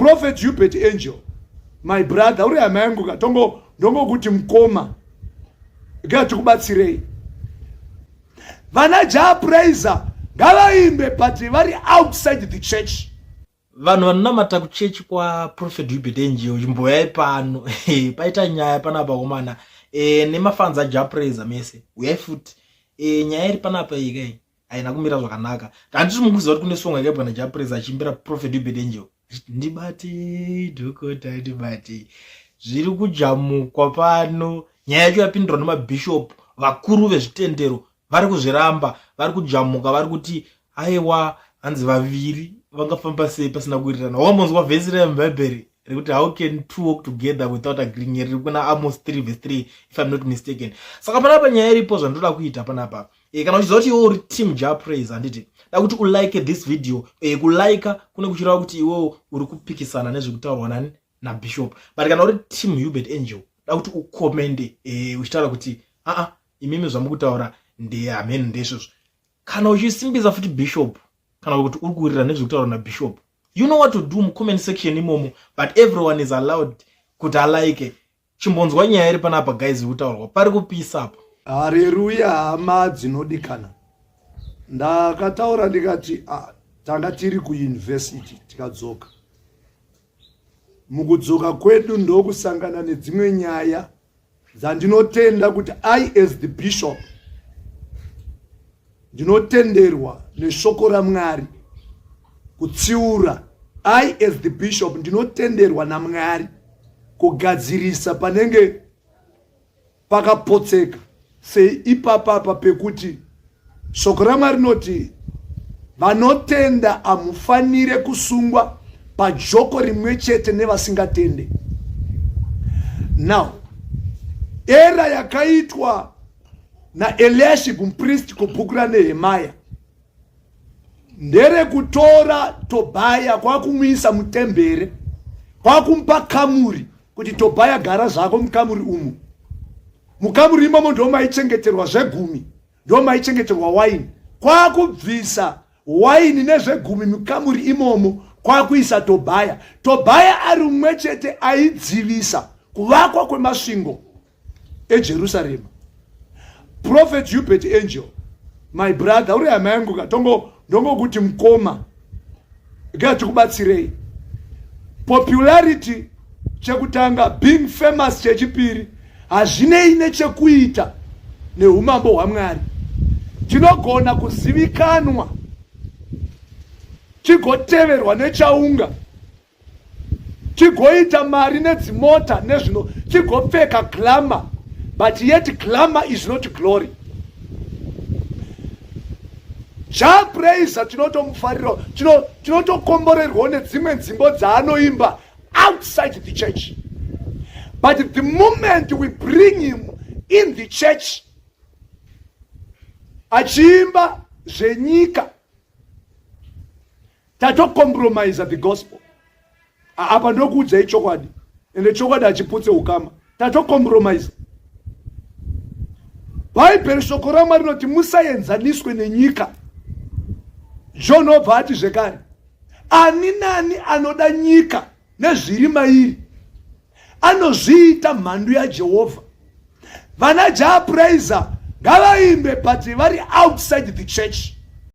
Prophet Hubert Angel, my brother, uri hama yangu ndongo kuti mkoma ngatikubatsirei. Vana Jah-Praiser ngavaimbe but vari outside the church. Vanhu vanonamata kuchechi kwa Prophet Hubert Angel chimboyai pano paita nyaya panapa komana nemafanza Jah-Praiser mese uyai futi nyaya iri panapa ikai haina kumira zvakanaka. Handiti mukuziva kuti kune songa yakaibva naJah-Praiser achimbira Prophet Hubert Angel ndibate dhokota ndibate zviri kujamukwa pano. Nyaya yacho yapindurwa nemabhishop vakuru vezvitendero vari kuzviramba, vari kujamuka, vari kuti aiwa hanzi vaviri vangafamba sei pasina kuwirirana. Wambonzwa vhesi remubhaibheri rekuti how can two walk together without agreeing, riri kuna Amos 3:3 if I'm not mistaken. Saka panapa nyaya iripo zvandoda kuita panapa. Kana uchiziva kuti iwe uri team Jah-Praiser handiti da kuti ulike this video. Kulike kune kuchireva kuti iwe uri kupikisana nezvekutaurwa nani naBishop. But kana uri team Hubert Angel da kuti ukomende uchitaura kuti imimi zvamukutaura amen ndezvozvo. Kana uchisimbisa futi Bishop, kana kuti uri kuwirirana nezvekutaurwa naBishop, you know what to do comment section imomo, but everyone is allowed kuti alike. Chimbonzwa nyaya iri panapa guys kutaurwa pari kupisa apa. Haleluya hama dzinodikana. Ndakataura ndikati tanga tiri kuuniversity tikadzoka. Mukudzoka kwedu ndokusangana nedzimwe nyaya dzandinotenda kuti I as the bishop ndinotenderwa neshoko raMwari kutsiura. I as the bishop ndinotenderwa naMwari kugadzirisa panenge pakapotseka. Sei ipapapa pekuti shoko raMwari rinoti vanotenda amufanire kusungwa pajoko rimwe chete nevasingatende. Now era yakaitwa naEliashib mupristi kubhuku raNehemia ndere kutora Tobhaya kwakumuisa mutembere, kwakumupa kamuri kuti Tobhaya gara zvako mukamuri umu. Mukamuri imomo ndo maichengeterwa zvegumi, ndo maichengeterwa waini. Kwakubvisa waini nezvegumi mukamuri imomo kwakuisa Tobhaya. Tobhaya ari mumwe chete aidzivisa kuvakwa kwemasvingo eJerusarema. Prophet Hubert Angel, my brother, uri hama yangu ndongo kuti mkoma ngatikubatsirei. Popularity chekutanga, being famous chechipiri, hazvinei nechekuita neumambo hwaMwari. Tinogona kuzivikanwa chigoteverwa nechaunga, chigoita mari nedzimota nezvino, chigopfeka glamour, but yet glamour is not glory. Jah-Praiser tinotomufarira, tinotokomborerwa nedzimwe nzimbo dzaanoimba outside the church. But the moment we bring him in the church, achiimba zvenyika, tatokompromise the gospel. Apa ndokuudzai chokwadi, ende chokwadi achiputse ukama. Tatokompromise. Bhaibheri shoko raMwari rinoti musaenzaniswe nenyika. John obva ati zvekare, ani nani anoda nyika nezviri mairi anozviita mhandu yaJehovha. Vana Jah-Praiser ngavaimbe but vari outside the church.